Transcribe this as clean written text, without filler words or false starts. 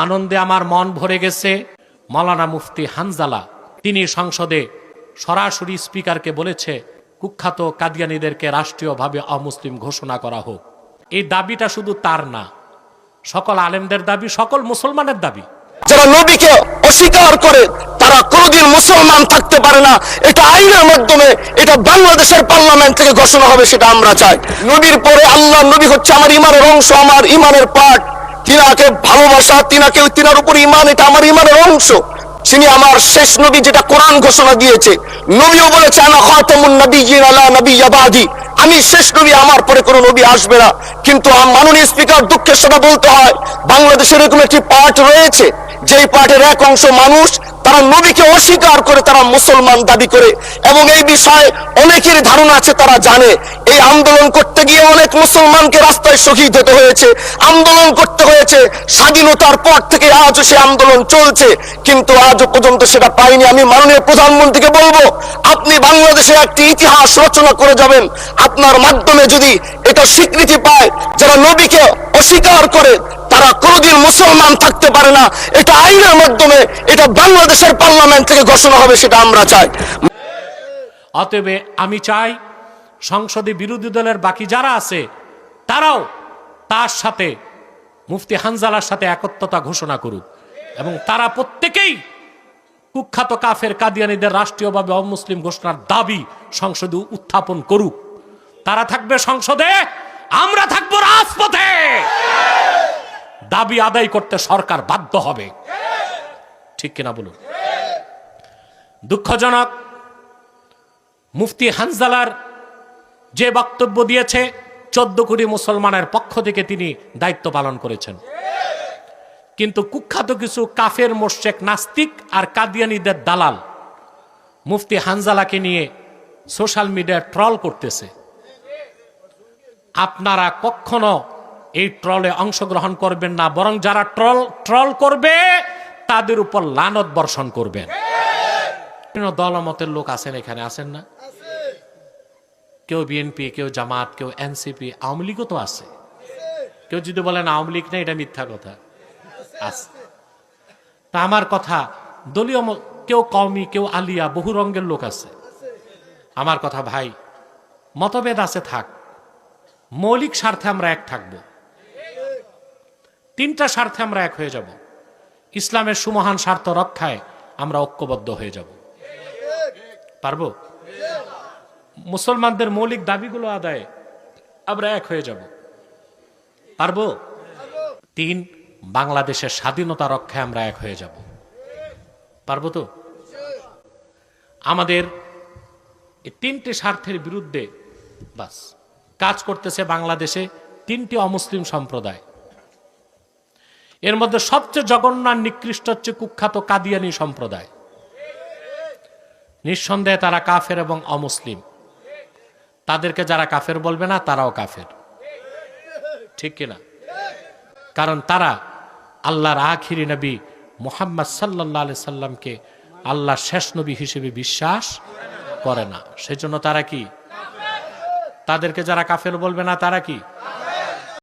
আনন্দে আমার মন ভরে গেছে। মাওলানা মুফতি হানজালা তিনি সংসদে সরাসরি স্পিকারকে বলেছে কুখ্যাত কাদিয়ানীদেরকে রাষ্ট্রীয়ভাবে অমুসলিম ঘোষণা করা হোক। এই দাবিটা শুধু তার না, সকল আলেমদের দাবি, সকল মুসলমানের দাবি। যারা নবীকে অস্বীকার করে তারা কোনদিন মুসলমান থাকতে পারে না। এটা আইনের মাধ্যমে, এটা বাংলাদেশের পার্লামেন্ট থেকে ঘোষণা হবে, সেটা আমরা চাই। নবীর পরে আল্লাহ নবী হচ্ছে আমার ইমানের অংশ, আমার ইমানের পার্ট। তিনাকে ভালোবাসা, তিনার উপর ইমান, এটা আমার ইমানের অংশ। তিনি আমার শেষ নবী, যেটা কোরআন ঘোষণা দিয়েছে। নবীও বলেছে আনা খাতামুন নাবিয়্যিন লা নাবিয়্যা বাদি, আমি শেষ নবী, আমার পরে কোনো নবী আসবে না। কিন্তু মাননীয় স্পিকার, দুঃখের সাথে বলতে হয় বাংলাদেশের এরকম একটি পার্ট রয়েছে, যেই পার্টের এক অংশ মানুষ তারা নবীকে অস্বীকার করে, তারা মুসলমান দাবি করে। এবং এই বিষয়ে অনেকের ধারণা আছে, তারা জানে এই আন্দোলন করতে গিয়ে অনেক মুসলমানকে রাস্তায় শহীদ হতে হয়েছে, আন্দোলন করতে হয়েছে। স্বাধীনতার পর থেকে আজও সে আন্দোলন চলছে, কিন্তু আজও পর্যন্ত সেটা পাইনি। আমি মাননীয় প্রধানমন্ত্রীকে বলবো, আপনি বাংলাদেশে একটি ইতিহাস রচনা করে যাবেন। আপনার মাধ্যমে যদি এটা স্বীকৃতি পায়, যারা নবীকে অস্বীকার করে তারা কোনদিন মুসলমান থাকতে পারে না, এটা আইনের মাধ্যমে, এটা বাংলাদেশের পার্লামেন্ট থেকে ঘোষণা হবে, সেটা আমরা চাই। অতএব আমি চাই সংসদে বিরোধী দলের বাকি যারা আছে তারাও তার সাথে মুফতি হানজালার সাথে একত্রতা ঘোষণা করুক, এবং তারা প্রত্যেকেই কুখ্যাত কাফের কাদিয়ানীদের রাষ্ট্রীয়ভাবে অমুসলিম ঘোষণার দাবি সংসদে উত্থাপন করুক। তারা থাকবে সংসদে, আমরা থাকবো রাজপথে। দাবি আদায় করতে সরকার বাধ্য হবে, ঠিক কিনা বলুন? দুঃখজনক, মুফতি হানজালার যে বক্তব্য দিয়েছে 14 কোটি মুসলমানের পক্ষ থেকে তিনি দায়িত্ব পালন করেছেন, কিন্তু কুখ্যাত কিছু কাফের মোশরেক নাস্তিক আর কাদিয়ানীদের দালাল মুফতি হানজালাকে নিয়ে সোশ্যাল মিডিয়ায় ট্রল করতেছে। আপনারা কখনো এই ট্রলে অংশগ্রহণ করবেন না, বরং যারা ট্রল করবে তাদের উপর লানত বর্ষণ করবেন। দলমতের লোক আছেন, এখানে আছেন না? কেউ বিএনপি, কেউ জামাত, কেউ এনসিপি, আওয়ামী লীগও তো আছে। কেউ যদি বলেন আওয়ামী লীগ না, এটা মিথ্যা কথা। আছে। তা আমার কথা, দলীয় কেউ কওমি, কেউ আলিয়া, বহু রঙের লোক আছে। আমার কথা ভাই, মতভেদ আছে থাক, মৌলিক স্বার্থে আমরা এক থাকব। 3টা স্বার্থে আমরা এক হয়ে যাব। ইসলামের সুমহান স্বার্থ রক্ষায় আমরা ঐক্যবদ্ধ হয়ে যাব। পারবো? মুসলমানদের মৌলিক দাবিগুলো আদায়ে আমরা এক হয়ে যাব। পারবো? 3, বাংলাদেশের স্বাধীনতা রক্ষায় আমরা এক হয়ে যাব। পারবো তো? আমাদের এই 3টে স্বার্থের বিরুদ্ধে বাস কাজ করতেছে বাংলাদেশে 3টি অমুসলিম সম্প্রদায়। এর মধ্যে সবচেয়ে জঘন্য আর নিকৃষ্ট হচ্ছে কুখ্যাত কাদিয়ানী সম্প্রদায়। নিঃসন্দেহে তারা কাফের এবং অমুসলিম। তাদেরকে যারা কাফের বলবে না, তারাও কাফের, ঠিক কিনা? কারণ তারা আল্লাহর আখিরি নবী মুহাম্মদ সাল্লাল্লাহু আলাইহি সাল্লামকে আল্লাহর শেষ নবী হিসেবে বিশ্বাস করে না। সেজন্য তারা কি? তাদেরকে যারা কাফের বলবে না, তারা কি?